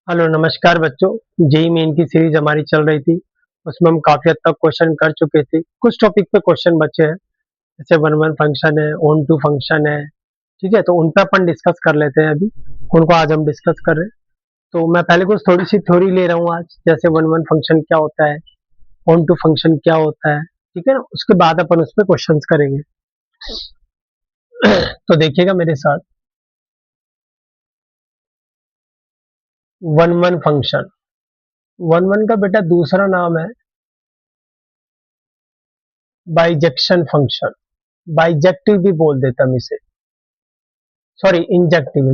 Hello नमस्कार बच्चों। JEE main की सीरीज हमारी चल रही थी। उसमें हम काफी हद तक क्वेश्चन कर चुके थे। कुछ टॉपिक पे क्वेश्चन बचे हैं, जैसे वन वन फंक्शन है, ऑन टू फंक्शन है। ठीक है, तो उन पे अपन डिस्कस कर लेते हैं अभी। उनको आज हम डिस्कस कर रहे हैं। तो मैं पहले कुछ थोड़ी सी थ्योरी ले रहा हूँ आज, जैसे वन वन फंक्शन क्या होता है, ऑन टू फंक्शन क्या होता है। ठीक है ना, उसके बाद अपन उस पर क्वेश्चन करेंगे। तो देखिएगा मेरे साथ, one one function. One one का बेटा दूसरा नाम है बाइजेक्शन फंक्शन। बाइजेक्टिव भी बोल देता हम इसे, सॉरी इंजेक्टिव।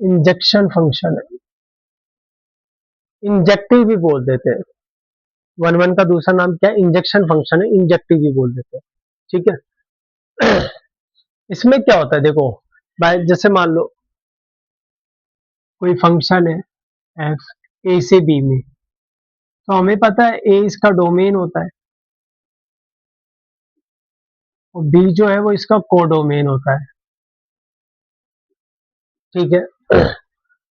इंजेक्शन फंक्शन है, इंजेक्टिव भी बोल देते हैं। वन वन का दूसरा नाम क्या है? इंजेक्शन फंक्शन है, इंजेक्टिव भी बोल देते हैं। ठीक है। इसमें क्या होता है देखो, बाय जैसे मान लो कोई फंक्शन है एफ, ए से बी में, तो हमें पता है ए इसका डोमेन होता है और बी जो है वो इसका कोडोमेन होता है। ठीक है।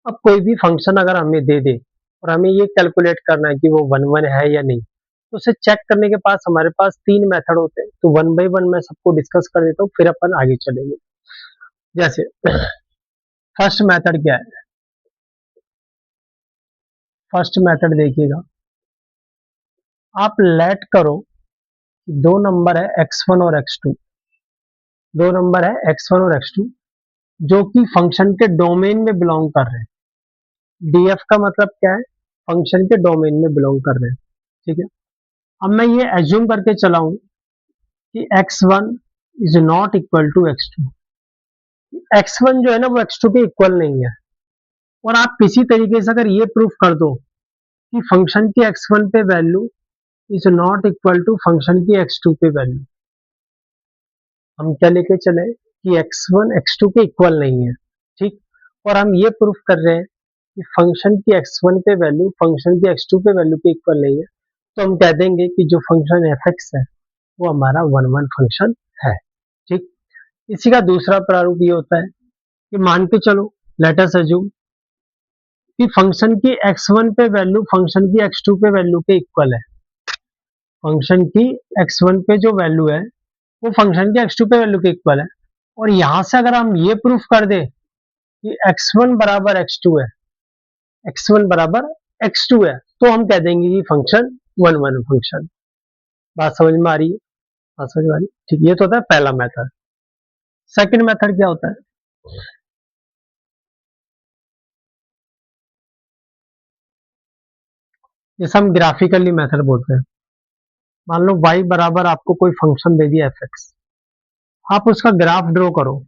अब कोई भी फंक्शन अगर हमें दे दे और हमें ये कैलकुलेट करना है कि वो वन वन है या नहीं, तो उसे चेक करने के पास हमारे पास तीन मेथड होते हैं। तो वन बाई वन मैं सबको डिस्कस कर देता हूँ, फिर अपन आगे चलेंगे। जैसे फर्स्ट मेथड क्या है? फर्स्ट मेथड देखिएगा, आप लेट करो कि दो नंबर है एक्स वन और एक्स टू। दो नंबर है एक्स वन और एक्स टू जो कि फंक्शन के डोमेन में बिलोंग कर रहे हैं। डीएफ का मतलब क्या है? फंक्शन के डोमेन में बिलोंग कर रहे हैं। ठीक है। अब मैं ये एज्यूम करके चलाऊं कि x one is not equal to x two. X one जो है ना वो एक्स टू के इक्वल नहीं है। और आप किसी तरीके से अगर ये प्रूफ कर दो कि फंक्शन की एक्स वन पे value is not equal to function की एक्स टू पे वैल्यू, हम क्या लेके चले कि एक्स वन एक्स टू के इक्वल नहीं है। ठीक। और हम ये प्रूफ कर रहे हैं कि फंक्शन की एक्स वन पे वैल्यू फंक्शन की एक्स टू पे वैल्यू के इक्वल नहीं है। तो हम कह देंगे कि जो फंक्शन एफ एक्स है वो हमारा वन वन फंक्शन है। ठीक। इसी का दूसरा प्रारूप ये होता है कि मान के चलो, लेट अस अज्यूम कि फंक्शन की एक्स वन पे वैल्यू फंक्शन की एक्स टू पे वैल्यू के इक्वल है। फंक्शन की एक्स वन पे जो वैल्यू है वो फंक्शन की एक्स टू पे वैल्यू के इक्वल है। और यहां से अगर हम ये प्रूफ कर दे कि एक्स वन बराबर एक्स टू है, एक्स वन बराबर एक्स टू है, तो हम कह देंगे कि फंक्शन वन वन फंक्शन। बात समझ में आ रही है? बात समझ में आ रही है? ठीक। ये तो होता है पहला मेथड। सेकंड मेथड क्या होता है? जैसे हम ग्राफिकली मेथड बोलते हैं। मान लो y बराबर आपको कोई फंक्शन दे दिया एफ एक्स, आप उसका ग्राफ ड्रॉ करो।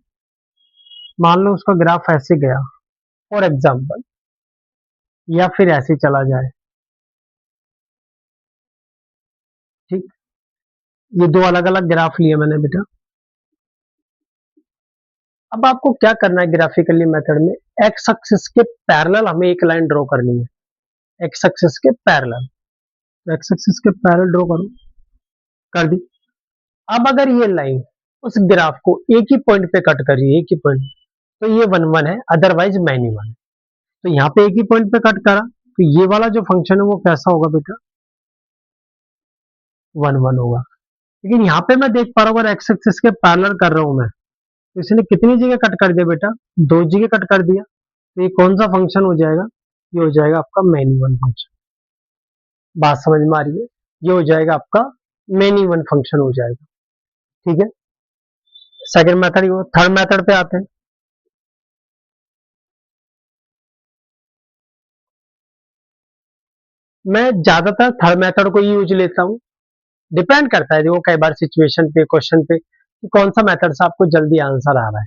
मान लो उसका ग्राफ ऐसे गया फॉर एग्जाम्पल, या फिर ऐसे चला जाए। ठीक। ये दो अलग अलग ग्राफ लिए मैंने बेटा। अब आपको क्या करना है ग्राफिकली मेथड में, एक्स एक्सिस के पैरेलल हमें एक लाइन ड्रॉ करनी है। एक्स एक्सिस के पैरेलल, एक्स एक्सिस के पैरेलल ड्रॉ करो, कर दी। अब अगर ये लाइन उस ग्राफ को एक ही पॉइंट पे कट कर रही है, एक ही पॉइंट, तो ये वन वन है, अदरवाइज मैनी वन। तो यहाँ पे एक ही पॉइंट पे कट करा, तो ये वाला जो फंक्शन है वो कैसा होगा बेटा? वन वन होगा। लेकिन यहाँ पे मैं देख पा रहा हूँ अगर एक्स एक्सिस के पैरेलल कर रहा हूं मैं, तो इसने कितनी जगह कट कर दिया बेटा? दो जगह कट कर दिया। तो ये कौन सा फंक्शन हो जाएगा? ये हो जाएगा आपका मैनी वन फंक्शन। बात समझ में आ रही है? ये हो जाएगा आपका मैनी वन फंक्शन हो जाएगा। ठीक है। सेकंड मेथड, थर्ड मेथड पे आते हैं। मैं ज्यादातर थर्ड मेथड को यूज लेता हूँ। डिपेंड करता है देखो, कई बार सिचुएशन पे, क्वेश्चन पे, कि कौन सा मेथड से आपको जल्दी आंसर आ रहा है।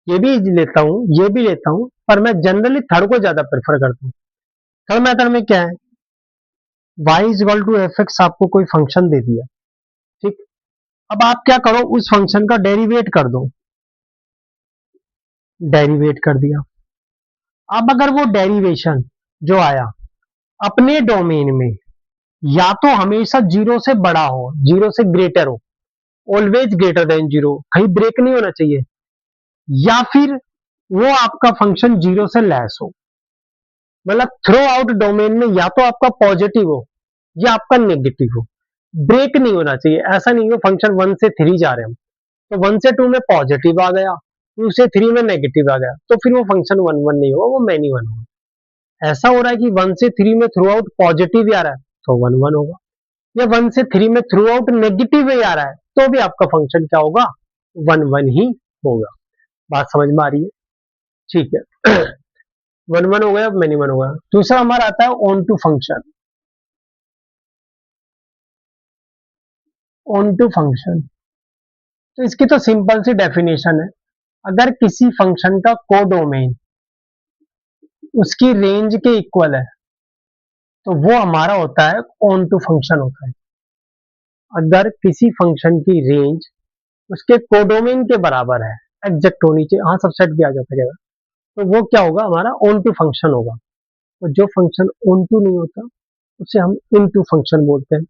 ये भी लेता हूँ, ये भी लेता हूँ, पर मैं जनरली थर्ड को ज्यादा प्रेफर करता हूँ। थर्ड मेथड में क्या है, y is equal to f x, आपको कोई फंक्शन दे दिया। ठीक। अब आप क्या करो, उस फंक्शन का डेरिवेट कर दो। डेरिवेट कर दिया। अब अगर वो डेरिवेशन जो आया अपने डोमेन में, या तो हमेशा जीरो से बड़ा हो, जीरो से ग्रेटर हो, ऑलवेज ग्रेटर देन जीरो, कहीं ब्रेक नहीं होना चाहिए। या फिर वो आपका फंक्शन 0 से लेस हो। मतलब थ्रू आउट डोमेन में या तो आपका पॉजिटिव हो या आपका नेगेटिव हो, ब्रेक नहीं होना चाहिए। ऐसा नहीं हो फंक्शन 1 से 3 जा रहे हैं हम, तो 1 से 2 में पॉजिटिव आ गया, 2 से 3 में नेगेटिव आ गया, तो फिर वो फंक्शन 1 1 नहीं होगा, वो मैनी 1 होगा। ऐसा हो रहा है कि 1 से 3 में थ्रू आउट पॉजिटिव ही आ रहा है, तो 1 1 होगा। या 1 से 3 में थ्रू आउट नेगेटिव ही आ रहा है, तो भी आपका फंक्शन क्या होगा, 1 1 ही होगा। बात समझ में आ रही है? ठीक है। 1 1 हो गया, अब मैनी 1 हो गया। दूसरा हमारा आता है onto function. Onto function, तो इसकी तो सिंपल सी डेफिनेशन है, अगर किसी फंक्शन का कोडोमेन उसकी रेंज के इक्वल है, तो वो हमारा होता है ऑन टू फंक्शन होता है। अगर किसी फंक्शन की रेंज उसके कोडोमेन के बराबर है, एग्जैक्ट होनी चाहिए, हाँ सबसेट भी आ जाता है, तो वो क्या होगा, हमारा ऑन टू फंक्शन होगा। तो जो फंक्शन ऑन टू नहीं होता उसे हम इन टू फंक्शन बोलते हैं,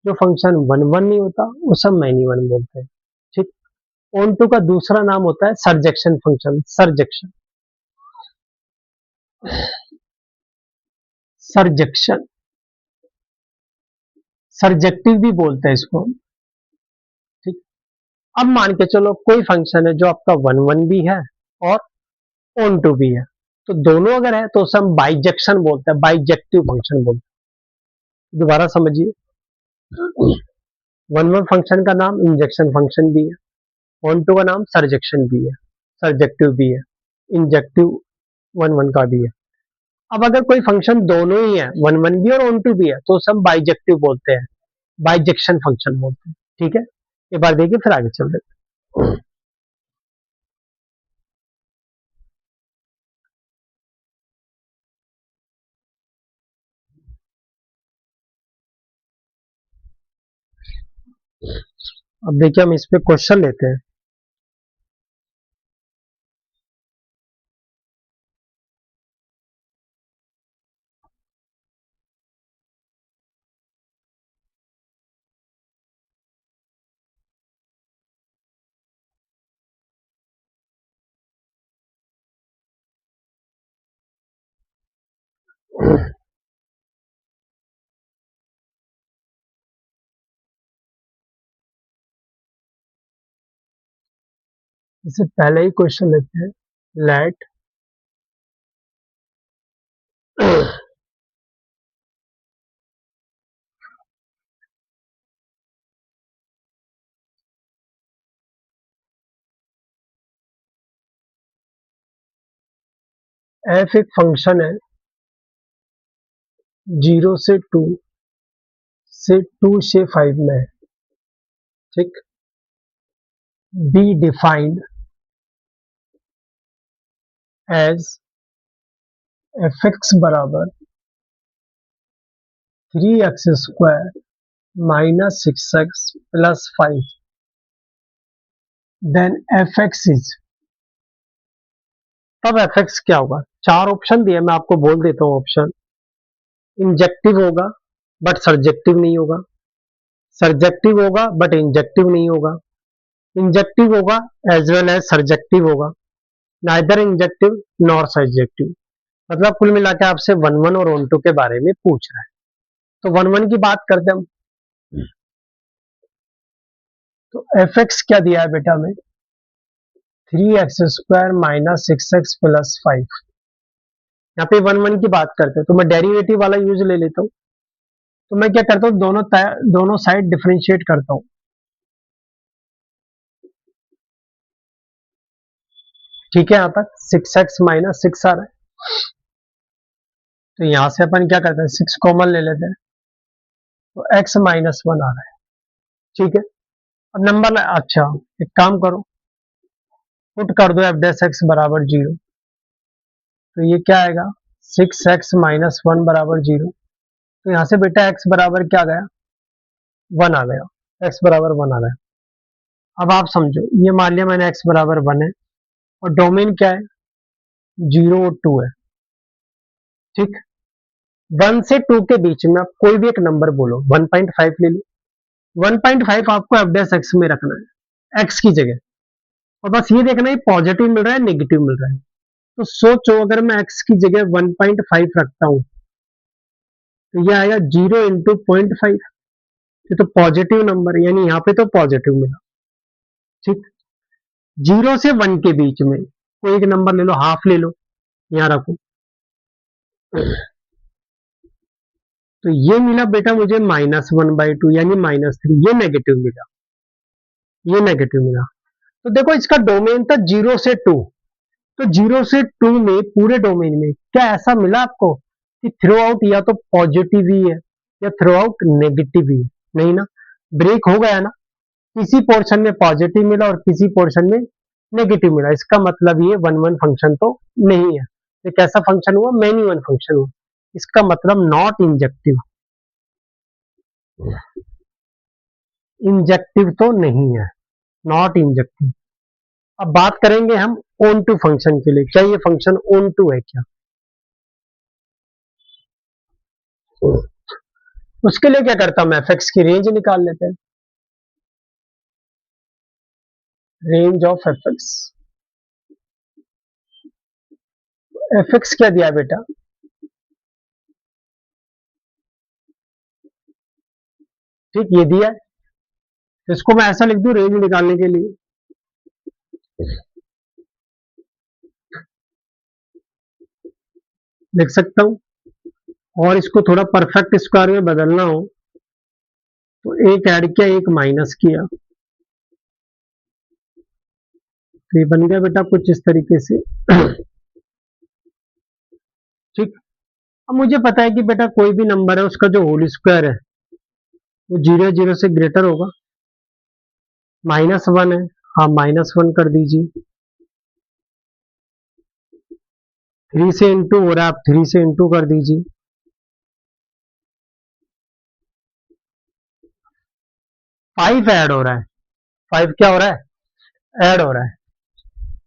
जो फंक्शन 1 1 नहीं होता उसे हम मैनी 1 बोलते हैं। ठीक। ऑन टू का दूसरा नाम होता है सरजेक्शन फंक्शन। सरजेक्शन, सरजेक्शन, सरजेक्टिव भी बोलते हैं इसको हम। ठीक। अब मान के चलो कोई फंक्शन है जो आपका 1 1 भी है और ऑन टू भी है, तो दोनों अगर है तो उसे हम बाइजेक्शन बोलते हैं, बाइजेक्टिव फंक्शन बोलते हैं। दोबारा समझिए, 1 1 फंक्शन का नाम इंजेक्शन फंक्शन भी है, ऑन टू का नाम सरजेक्शन भी है, सरजेक्टिव भी है, इंजेक्टिव 1 1 का भी है। अब अगर कोई फंक्शन दोनों ही है, 1 1 भी और ऑन टू भी है, तो उसे हम बाइजेक्टिव बोलते हैं, बाइजेक्शन फंक्शन बोलते हैं। ठीक है, एक बार देखिए फिर आगे चल रहे हैं। अब देखिए हम इस पे क्वेश्चन लेते हैं। इससे पहले ही क्वेश्चन लेते हैं। लेट एफ एक फंक्शन है 0 से 2 से 2 से 5 में है। ठीक। Be defined as f x बराबर 3x² minus 6x plus 5, then f x is. तब एफ एक्स क्या होगा, चार ऑप्शन दिए, मैं आपको बोल देता हूँ ऑप्शन। इंजेक्टिव होगा बट सर्जेक्टिव नहीं होगा, सर्जेक्टिव होगा बट इंजेक्टिव नहीं होगा, इंजेक्टिव होगा एज वेल एज सर्जेक्टिव होगा, नाइदर इंजेक्टिव नॉर सर्जेक्टिव। मतलब कुल मिला के आपसे 1 1 और ऑन टू के बारे में पूछ रहा है। तो 1 1 की बात करते हैं हम। तो एफ एक्स क्या दिया है बेटा में, 3x² माइनस 6x प्लस 5। यहाँ पे 1 1 की बात करते हैं, तो मैं डेरिवेटिव वाला यूज ले लेता हूँ। तो मैं क्या करता हूँ, दोनों साइड डिफरेंशिएट करता हूँ। ठीक है, यहाँ तक 6x माइनस 6 आ रहा है, तो यहां से अपन क्या करते हैं, 6 कॉमन ले लेते हैं, तो x माइनस 1 आ रहा है। ठीक है, अब नंबर, अच्छा एक काम करो, पुट कर दो एफ डैश एक्स बराबर 0, तो ये क्या आएगा, 6x माइनस 1 बराबर 0। तो यहां से बेटा x बराबर क्या आ गया, 1 आ गया, x बराबर 1 आ गया। अब आप समझो, ये मान लिया मैंने x बराबर 1 है, और डोमेन क्या है, 0 और 2 है। ठीक। 1 से 2 के बीच में आप कोई भी एक नंबर बोलो, 1.5 ले लो, 1.5 आपको एफ डैश एक्स में रखना है, x की जगह। और बस ये देखना है पॉजिटिव मिल रहा है नेगेटिव मिल रहा है। तो सोचो अगर मैं x की जगह 1.5 रखता हूं तो ये आएगा 0 × 0.5। ये तो पॉजिटिव नंबर है, यानी यहाँ पे तो पॉजिटिव मिला। ठीक, 0 से 1 के बीच में कोई एक नंबर ले लो, हाफ ले लो, यहाँ रखो। तो ये मिला बेटा मुझे -1/2 यानी -3, ये नेगेटिव मिला, ये नेगेटिव मिला। तो देखो इसका डोमेन था 0 से 2, तो 0 से 2 में पूरे डोमेन में क्या ऐसा मिला आपको कि थ्रू आउट या तो पॉजिटिव ही है या थ्रू आउट नेगेटिव ही है? नहीं ना, ब्रेक हो गया ना, किसी पोर्शन में पॉजिटिव मिला और किसी पोर्शन में नेगेटिव मिला। इसका मतलब ये वन वन फंक्शन तो नहीं है, ये कैसा फंक्शन हुआ, मैनी वन फंक्शन हुआ। इसका मतलब नॉट इंजेक्टिव, इंजेक्टिव तो नहीं है, नॉट इंजेक्टिव। अब बात करेंगे हम ओन टू फंक्शन के लिए, क्या ये फंक्शन ओन टू है क्या? उसके लिए क्या करता हूं मैं, एफ की रेंज निकाल लेते हैं। रेंज ऑफ एफ एक्स क्या दिया बेटा, ठीक ये दिया है। तो इसको मैं ऐसा लिख दूं रेंज निकालने के लिए, लिख सकता हूं। और इसको थोड़ा परफेक्ट स्क्वायर में बदलना हो तो एक ऐड किया एक माइनस किया, तो ये बन गया बेटा कुछ इस तरीके से। ठीक, अब मुझे पता है कि बेटा कोई भी नंबर है उसका जो होल स्क्वायर है वो 0 0 से ग्रेटर होगा। -1 है, हाँ -1 कर दीजिए। 3 से इंटू हो रहा है, आप 3 से इंटू कर दीजिए। 5 ऐड हो रहा है, 5 क्या हो रहा है, ऐड हो रहा है,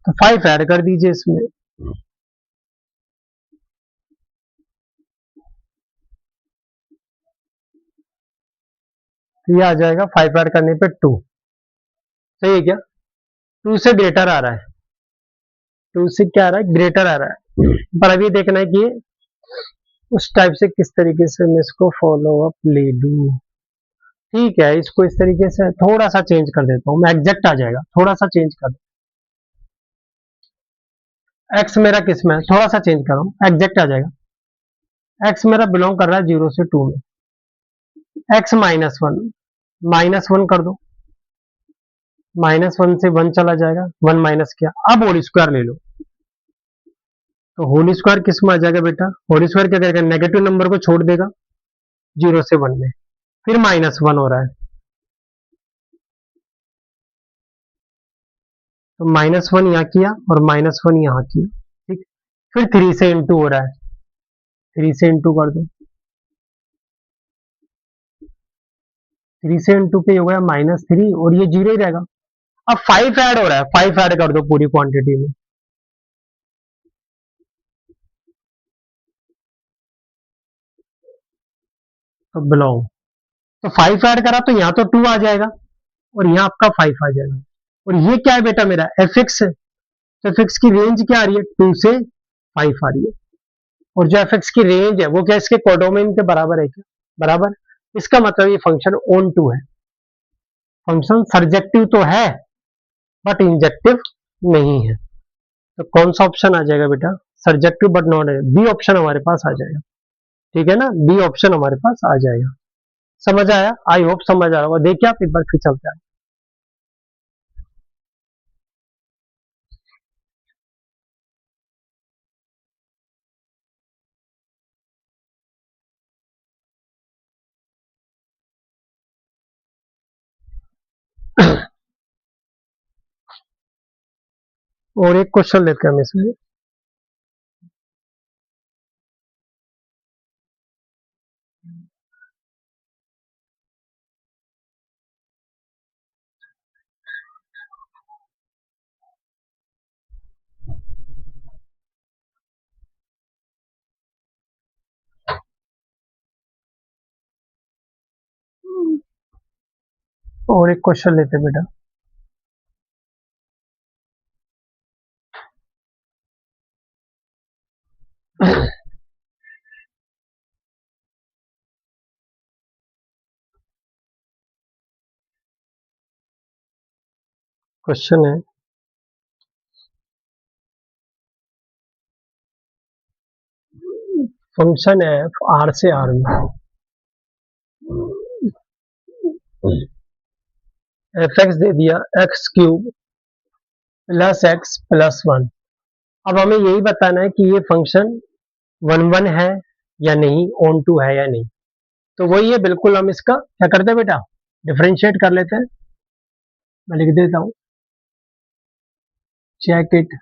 तो 5 ऐड कर दीजिए इसमें। तो ये आ जाएगा 5 ऐड करने पे 2, सही है क्या? 2 से ग्रेटर आ रहा है, 2 से क्या आ रहा है, ग्रेटर आ रहा है। पर अभी देखना है कि उस टाइप से किस तरीके से मैं इसको फॉलो अप ले लूं। ठीक है, इसको इस तरीके से थोड़ा सा चेंज कर देता हूँ मैं, एग्जैक्ट आ जाएगा, थोड़ा सा चेंज कर दो। एक्स मेरा किस में है, थोड़ा सा चेंज कर रहा हूँ, एग्जैक्ट आ जाएगा। एक्स मेरा बिलोंग कर रहा है 0 से 2 में, एक्स -1, -1 कर दो, -1 से 1 चला जाएगा, 1 माइनस किया, अब होल स्क्वायर ले लो। तो होल स्क्वायर किस में आ जाएगा बेटा, होल स्क्वायर क्या करेगा, नेगेटिव नंबर को छोड़ देगा 0 से 1 में, फिर -1 हो रहा है, तो -1 यहाँ किया और -1 यहाँ किया। ठीक, फिर 3 से इंटू हो रहा है, 3 से इंटू कर दो, 3 से इंटू पे हो गया -3 और ये 0 ही रहेगा। अब 5 ऐड हो रहा है, 5 ऐड कर दो पूरी क्वांटिटी में, तो बिलोंग, तो 5 ऐड करा तो यहाँ तो 2 आ जाएगा और यहाँ आपका 5 आ जाएगा। और ये क्या है बेटा, मेरा एफ एक्स है, तो एफ एक्स की रेंज क्या आ रही है, 2 से 5 आ रही है। और जो एफ एक्स की रेंज है वो क्या इसके कोडोमेन के बराबर है क्या, बराबर। इसका मतलब ये फंक्शन ओन टू है, फंक्शन सर्जेक्टिव तो है बट इंजेक्टिव नहीं है। तो कौन सा ऑप्शन आ जाएगा बेटा, सर्जेक्टिव बट नॉट है, बी ऑप्शन हमारे पास आ जाएगा। ठीक है ना, बी ऑप्शन हमारे पास आ जाएगा। समझ आया, आई होप समझ आ रहा होगा। देखिए आप एक बार फिर चलते हैं। और एक क्वेश्चन लेते हैं हम इसमें। और एक क्वेश्चन लेते हैं बेटा। क्वेश्चन है फंक्शन है आर से आर में एफ एक्स दे दिया x cube plus x plus one. अब हमें यही बताना है कि ये फंक्शन वन वन है या नहीं, ऑन टू है या नहीं। तो वही है, बिल्कुल हम इसका क्या करते हैं बेटा, डिफरेंशिएट कर लेते हैं। मैं लिख देता हूं, चेक इट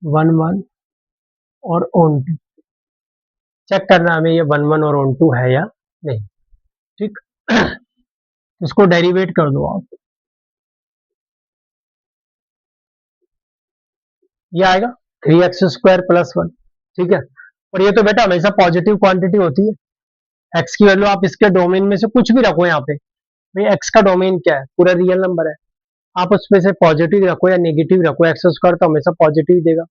वन वन और ऑन टू। चेक करना हमें ये वन वन और ऑन टू है या नहीं। ठीक, इसको डेरिवेट कर दो आप, ये आएगा 3x² प्लस वन। ठीक है, और ये तो बेटा हमेशा पॉजिटिव क्वांटिटी होती है। एक्स की वैल्यू आप इसके डोमेन में से कुछ भी रखो यहाँ पे, भाई एक्स का डोमेन क्या है, पूरा रियल नंबर है, आप उसमें से पॉजिटिव रखो या नेगेटिव रखो, एक्स² तो हमेशा पॉजिटिव देगा।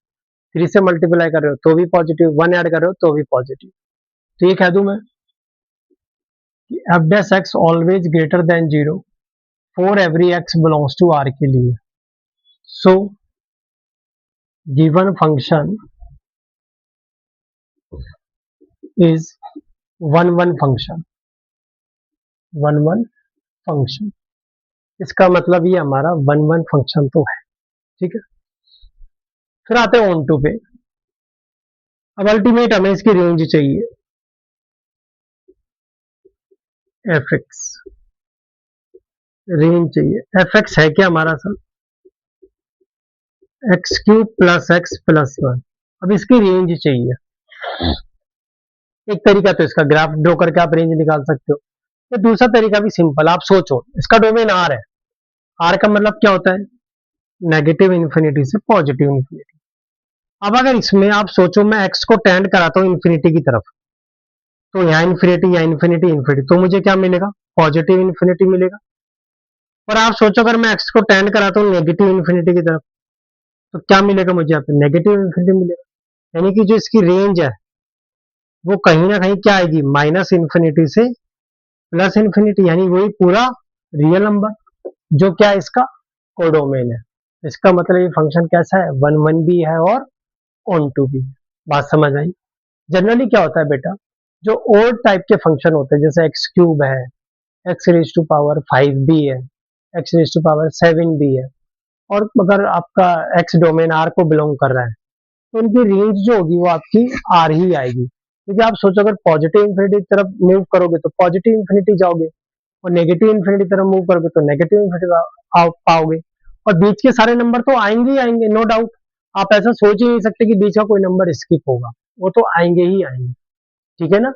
3 से मल्टीप्लाई कर रहे हो तो भी पॉजिटिव, 1 ऐड कर रहे हो तो भी पॉजिटिव। तो ये कह दूं मैं कि f dash x always greater than 0 for every x belongs to R के लिए। So given function is one one function, one one function. इसका मतलब ये हमारा वन वन फंक्शन तो है। ठीक है, फिर आते हैं ऑन टू पे। अब अल्टीमेट हमें इसकी रेंज चाहिए, एफ एक्स रेंज चाहिए। एफ एक्स है क्या हमारा sir, x cube plus x plus one. अब इसकी रेंज चाहिए। एक तरीका तो इसका ग्राफ ड्रॉ करके आप रेंज निकाल सकते हो, या दूसरा तरीका भी सिंपल, आप सोचो इसका डोमेन आर है, आर का मतलब क्या होता है, नेगेटिव इन्फिनिटी से पॉजिटिव इन्फिनिटी। अब अगर इसमें आप सोचो मैं एक्स को टेंड कराता हूँ इन्फिनिटी की तरफ, तो यहाँ इन्फिनिटी या इन्फिनिटी इन्फिनिटी, तो मुझे क्या मिलेगा, पॉजिटिव इन्फिनिटी मिलेगा। और आप सोचो अगर मैं एक्स को टेंड कराता हूँ नेगेटिव इन्फिनिटी की तरफ, तो क्या मिलेगा मुझे यहाँ पे, नेगेटिव इन्फिनिटी मिलेगा। यानी कि जो इसकी रेंज है वो कहीं ना कहीं क्या आएगी, माइनस इन्फिनिटी से प्लस इन्फिनिटी, यानी वही पूरा रियल नंबर जो क्या इसका कोडोमेन है। इसका मतलब ये फंक्शन कैसा है, वन वन भी है और ऑन टू भी है। बात समझ आई। जनरली क्या होता है बेटा, जो ओड टाइप के फंक्शन होते हैं, जैसे एक्स क्यूब है, एक्स रेज टू पावर 5 भी है, एक्स रेज टू पावर 7 भी है, और अगर आपका एक्स डोमेन आर को बिलोंग कर रहा है, तो उनकी रेंज जो होगी वो आपकी आर ही आएगी। क्योंकि आप सोचो अगर पॉजिटिव इन्फिनिटी की तरफ मूव करोगे तो पॉजिटिव इन्फिनिटी जाओगे, और नेगेटिव इन्फिनिटी की तरफ मूव करोगे तो नेगेटिव इन्फिनिटी पाओगे। और बीच के सारे नंबर तो आएंगे ही आएंगे, नो डाउट। आप ऐसा सोच ही नहीं सकते कि बीच का कोई नंबर स्किप होगा, वो तो आएंगे ही आएंगे। ठीक है ना,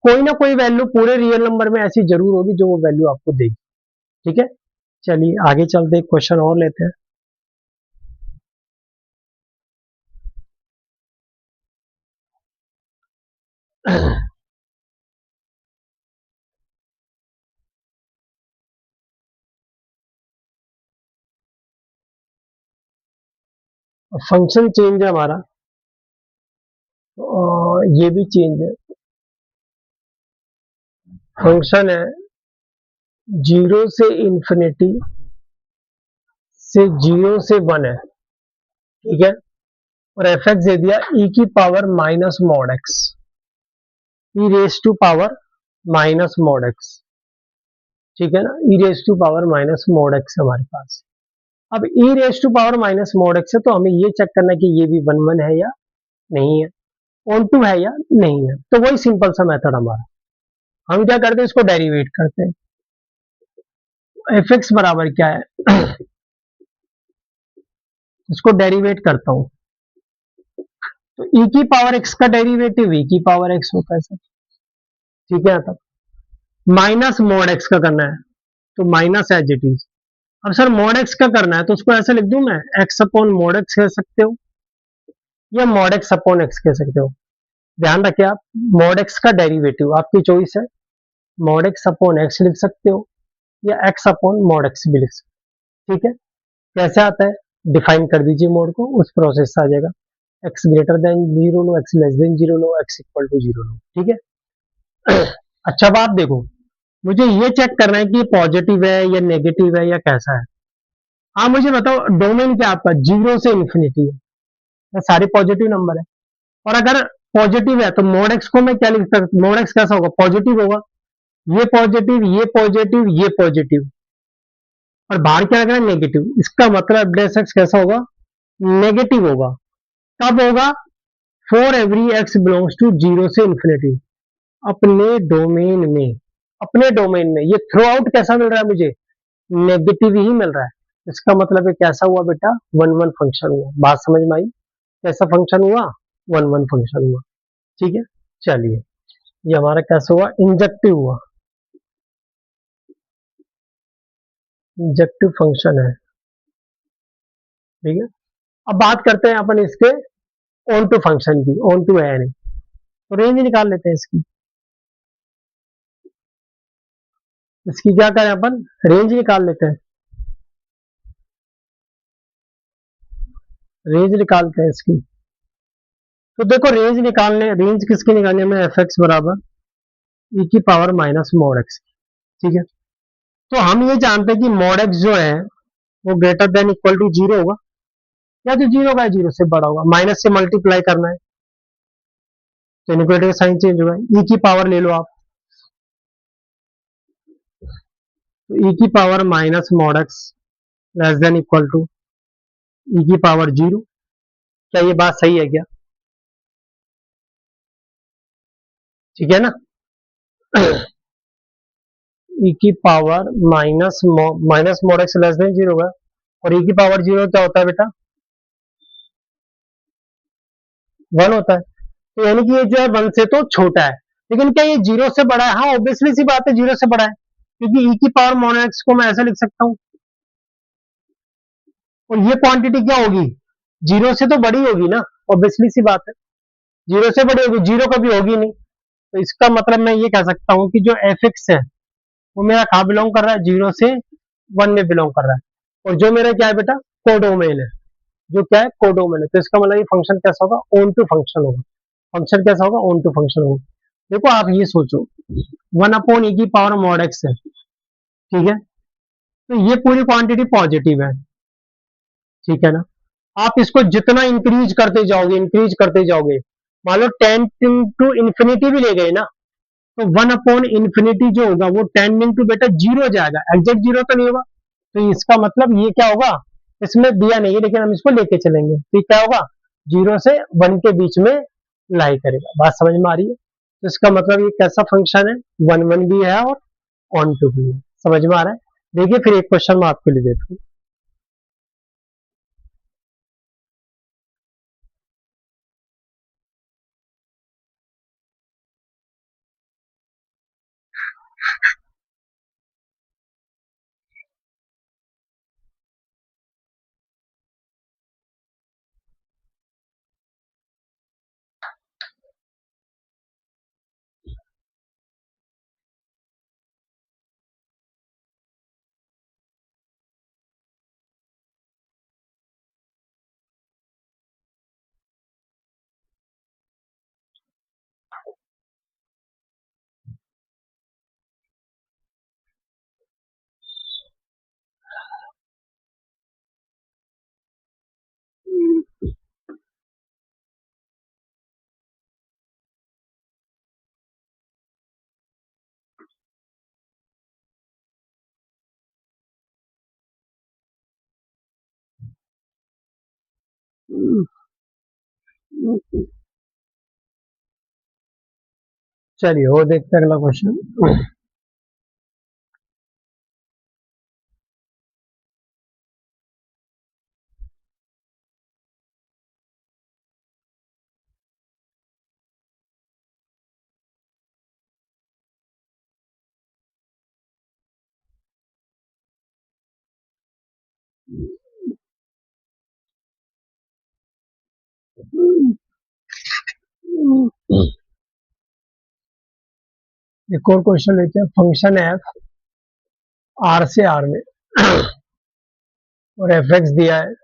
कोई ना कोई वैल्यू पूरे रियल नंबर में ऐसी जरूर होगी जो वो वैल्यू आपको देगी। ठीक है, चलिए आगे चलते एक क्वेश्चन और लेते हैं। फंक्शन चेंज है हमारा, ये भी चेंज है। फंक्शन है 0 से इंफिनिटी से 0 से 1 है। ठीक है, और एफ एक्स दे दिया ई की power minus mod x, e raise to power minus mod x. ठीक है ना, e raise to power minus mod x हमारे पास। अब e raise to power minus mod x है, तो हमें ये चेक करना है कि ये भी वन वन है या नहीं है, ऑन टू है या नहीं है। तो वही सिंपल सा मेथड हमारा, हम क्या करते हैं, इसको डेरिवेट करते हैं। एफ एक्स बराबर क्या है, इसको डेरिवेट करता हूं, तो ई की पावर एक्स का डेरिवेटिव ई की पावर एक्स होता है सर। ठीक है, तब माइनस मॉड एक्स का करना है, तो माइनस एज इट इज। अब सर मॉड एक्स का करना है, तो उसको ऐसे लिख दूं मैं, एक्स अपॉन मॉड एक्स कह सकते हो, या मॉड एक्स अपॉन एक्स कह सकते हो। ध्यान रखिए आप, मॉड एक्स का डेरिवेटिव आपकी चॉइस है, मॉड एक्स अपॉन एक्स लिख सकते हो, या एक्स अपॉन मॉड एक्स भी लिख सकते हो। ठीक है, कैसे आता है, डिफाइन कर दीजिए मोड को, उस प्रोसेस से आ जाएगा। एक्स ग्रेटर देन जीरो लो, एक्स लेस देन जीरो लो, एक्स इक्वल टू जीरो लो, ठीक है। अच्छा अब आप देखो, मुझे ये चेक करना है कि ये पॉजिटिव है या नेगेटिव है या कैसा है। आप मुझे बताओ डोमेन क्या आपका, जीरो से इंफिनिटी है, ये सारे पॉजिटिव नंबर है। और अगर पॉजिटिव है तो मोड एक्स को मैं क्या लिख सकता, मोड एक्स कैसा होगा, पॉजिटिव होगा। ये पॉजिटिव, ये पॉजिटिव, ये पॉजिटिव, और बाहर क्या रखना है, नेगेटिव। इसका मतलब डेस एक्स कैसा होगा, नेगेटिव होगा। कब होगा, for every x belongs to zero से इंफिनिटी, अपने डोमेन में, अपने डोमेन में। ये थ्रू आउट कैसा मिल रहा है मुझे, नेगेटिव ही मिल रहा है। इसका मतलब ये कैसा हुआ बेटा, वन वन फंक्शन हुआ। बात समझ में आई, कैसा फंक्शन हुआ, वन वन फंक्शन हुआ, ठीक है। चलिए, ये हमारा कैसा हुआ, इंजेक्टिव हुआ, इंजेक्टिव फंक्शन है, ठीक है। अब बात करते हैं अपन इसके ऑन टू फंक्शन की, ऑन टू है नहीं, तो रेंज निकाल लेते हैं इसकी। इसकी क्या करें अपन, रेंज निकाल लेते हैं, रेंज निकालते हैं इसकी। तो देखो रेंज निकालने, रेंज किसकी निकालनी है, हमें एफ एक्स बराबर ई की पावर माइनस मोड एक्स, ठीक है। तो हम ये जानते हैं कि मोड एक्स जो है वो greater than equal to zero होगा, या तो जीरो का जीरो से बड़ा होगा, माइनस से मल्टीप्लाई करना है तो इनइक्वालिटी का साइन चेंज होगा। ई की पावर ले लो आप, तो ई की power minus mod x less than equal to e की पावर जीरो। क्या ये बात सही है क्या, ठीक है ना। ई की power minus minus mod x less than zero होगा, और ई की पावर जीरो क्या होता है बेटा, वन होता है। तो यानी कि ये जो है वन से तो छोटा है, लेकिन क्या ये जीरो से बड़ा है, हाँ ऑब्वियसली सी बात है जीरो से बड़ा है, क्योंकि ई की पावर मॉड एक्स को मैं ऐसा लिख सकता हूँ, और ये क्वांटिटी क्या होगी, जीरो से तो बड़ी होगी ना, ऑब्वियसली सी बात है, जीरो से बड़ी होगी, जीरो कभी होगी नहीं। तो इसका मतलब मैं ये कह सकता हूँ कि जो एफ एक्स है वो मेरा कहाँ बिलोंग कर रहा है, जीरो से वन में बिलोंग कर रहा है, और जो मेरा क्या है बेटा, कोडोमेन है, जो क्या है कोडोमेन है। तो इसका मतलब ये फंक्शन कैसा होगा, ऑन टू फंक्शन होगा, फंक्शन कैसा होगा, ऑन टू फंक्शन होगा। देखो आप ये सोचो, वन अपॉन ई की पावर मॉड एक्स है, ठीक है, तो ये पूरी क्वांटिटी पॉजिटिव है, ठीक है ना। आप इसको जितना इंक्रीज करते जाओगे, इंक्रीज करते जाओगे, मान लो टेन टू इन्फिनिटी भी ले गए ना, तो वन अपॉन इन्फिनिटी जो होगा वो टेन इंटू बेटा जीरो जाएगा, एग्जैक्ट जीरो तो नहीं होगा। तो इसका मतलब ये क्या होगा, इसमें दिया नहीं है लेकिन हम इसको लेके चलेंगे, तो ये क्या होगा, जीरो से वन के बीच में लाई करेगा। बात समझ में आ रही है, तो इसका मतलब ये कैसा फंक्शन है, वन वन भी है और ऑन टू भी है, समझ में आ रहा है। देखिए फिर एक क्वेश्चन मैं आपके लिए देता हूँ। चलिए वो देखते हैं अगला क्वेश्चन। एक और क्वेश्चन लेते हैं, फंक्शन एफ आर से आर में और एफ एक्स दिया है,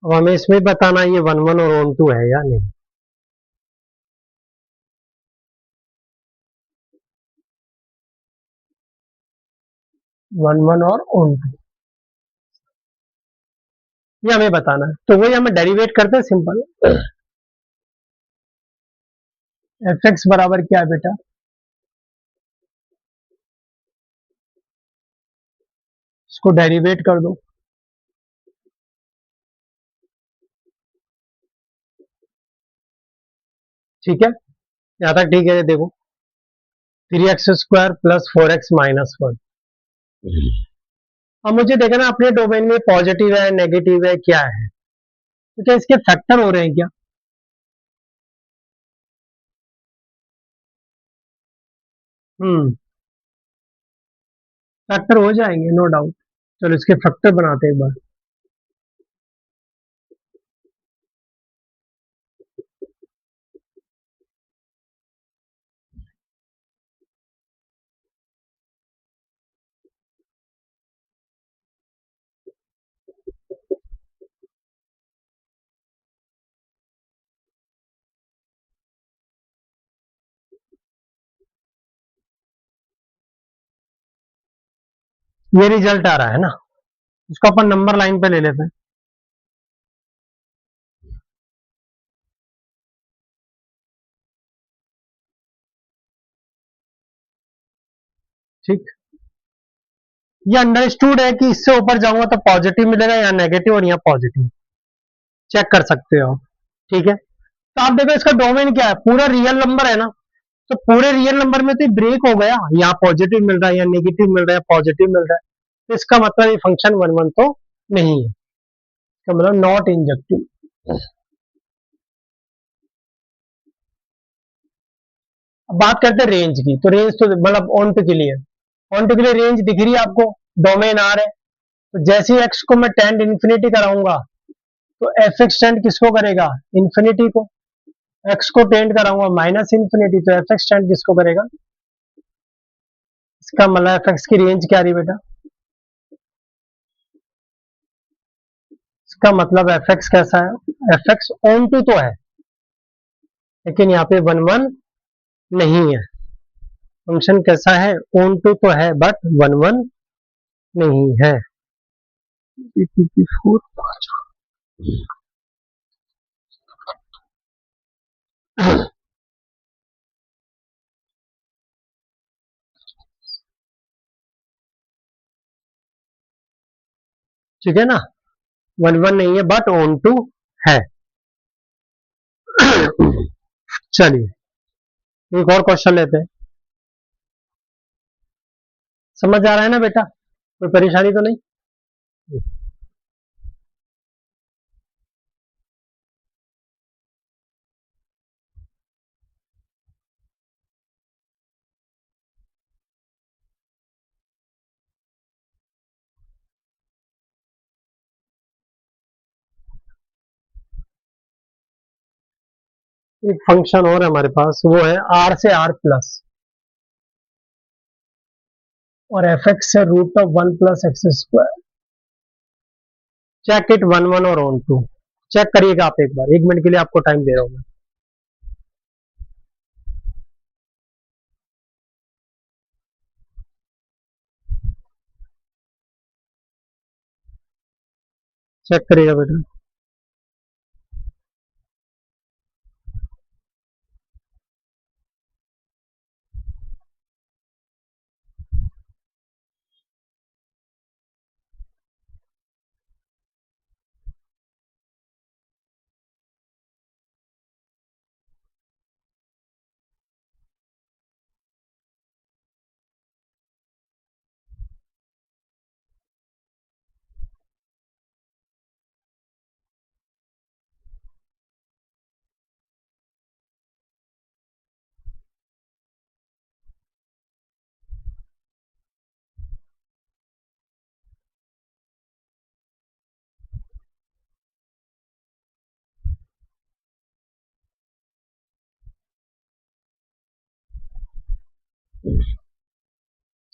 अब हमें इसमें बताना ये 1 1 और ऑन टू है या नहीं। 1 1 और ऑन टू, ये हमें बताना है, तो वही हमें डेरिवेट करते हैं सिंपल। एफ एक्स बराबर क्या है बेटा, इसको डेरिवेट कर दो। ठीक है, यहाँ तक ठीक है। देखो 3x² प्लस 4x-1। अब मुझे देखना है अपने डोमेन में पॉजिटिव है नेगेटिव है क्या है, तो क्या इसके फैक्टर हो रहे हैं क्या। हम्म, फैक्टर हो जाएंगे नो डाउट। चलो इसके फैक्टर बनाते हैं एक बार। ये रिजल्ट आ रहा है ना, इसको अपन नंबर लाइन पे ले लेते हैं। ठीक, ये अंडरस्टूड है कि इससे ऊपर जाऊंगा तो पॉजिटिव मिलेगा या नेगेटिव, और यहाँ पॉजिटिव चेक कर सकते हो आप। ठीक है, तो आप देखो इसका डोमेन क्या है, पूरा रियल नंबर है ना, तो पूरे रियल नंबर में तो ब्रेक हो गया, यहाँ पॉजिटिव मिल रहा है या नेगेटिव मिल रहा है पॉजिटिव मिल रहा है, तो इसका मतलब ये फंक्शन 1 1 तो नहीं है, इसका मतलब नॉट इंजेक्टिव। अब बात करते हैं रेंज की, तो रेंज तो मतलब ऑन टू के लिए, ऑन टू के लिए रेंज दिख रही है आपको, डोमेन आर है, तो जैसे ही एक्स को मैं टेंड इन्फिनिटी कराऊंगा, तो एफ एक्स टेंड किसको करेगा, इन्फिनिटी को। एक्स को टेंड कराऊंगा माइनस इन्फिनिटी, तो एफ एक्स टेंड किसको करेगा, इसका मतलब एफ एक्स की रेंज क्या रही बेटा, इसका मतलब एफ एक्स कैसा है, एफ एक्स ऑन टू तो है, लेकिन यहाँ पे 1 1 नहीं है। फंक्शन कैसा है, ऑन टू तो है बट 1 1 नहीं है। फोर, ठीक है ना, 1 1 नहीं है बट ऑन टू है। चलिए एक और क्वेश्चन लेते हैं। समझ आ रहा है ना बेटा, कोई परेशानी तो नहीं। एक फंक्शन और है हमारे पास, वो है आर से आर प्लस, और एफ एक्स से √1 + x²। चेक इट 1 1 और ऑन टू, चेक करिएगा आप एक बार, 1 मिनट के लिए आपको टाइम दे रहा हूँ मैं। चेक करिएगा बेटा।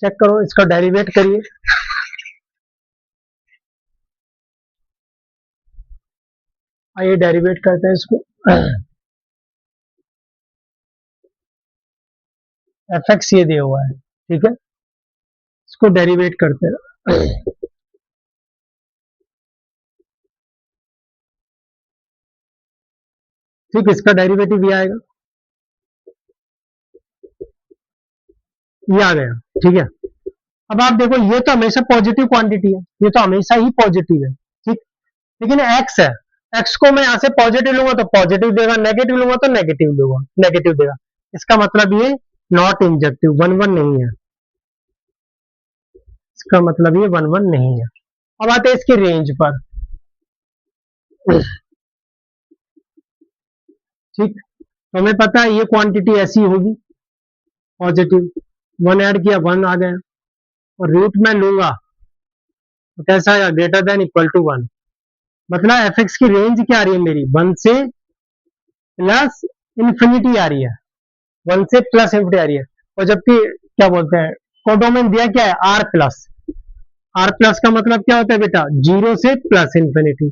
चेक करो, इसका डेरिवेट करिए। आइए डेरिवेट करते हैं इसको। एफ एक्स ये दिया हुआ है, ठीक है, इसको डेरिवेट करते हैं। ठीक, इसका डेरिवेटिव ये आएगा, ये आ गया, ठीक है। अब आप देखो ये तो हमेशा पॉजिटिव क्वांटिटी है, ये तो हमेशा ही पॉजिटिव है, ठीक। लेकिन एक्स है, एक्स को मैं यहां से पॉजिटिव लूंगा तो पॉजिटिव देगा, नेगेटिव लूंगा तो नेगेटिव लूंगा, नेगेटिव देगा। इसका मतलब ये नॉट इंजेक्टिव, वन वन नहीं है, इसका मतलब ये वन वन नहीं है। अब आते हैं इसकी रेंज पर, ठीक। तो हमें पता है ये क्वांटिटी ऐसी होगी, पॉजिटिव, वन ऐड किया, वन आ गया, और रूट में लूंगा तो कैसा आएगा, greater than equal to one. मतलब एफ एक्स की रेंज क्या आ रही है मेरी, वन से प्लस इंफिनिटी आ रही है, वन से प्लस इंफिनिटी आ रही है। और जबकि क्या बोलते हैं, कोडोमेन दिया क्या है, आर प्लस। आर प्लस का मतलब क्या होता है बेटा, जीरो से प्लस इंफिनिटी।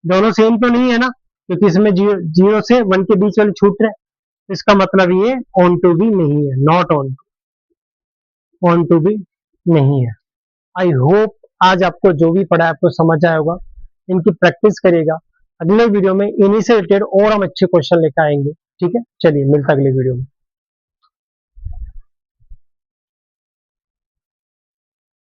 दोनों सेम तो नहीं है ना, क्योंकि इसमें जीरो, जीरो से वन के बीच वाली छूट रहे, तो इसका मतलब ये ऑन टू भी नहीं है, नॉट ऑन, ऑन टू भी नहीं है। आई होप आज आपको जो भी पढ़ा है आपको समझ आया होगा, इनकी प्रैक्टिस करिएगा। अगले वीडियो में इन्हीं से रिलेटेड और हम अच्छे क्वेश्चन लेकर आएंगे, ठीक है। चलिए मिलता अगले वीडियो में।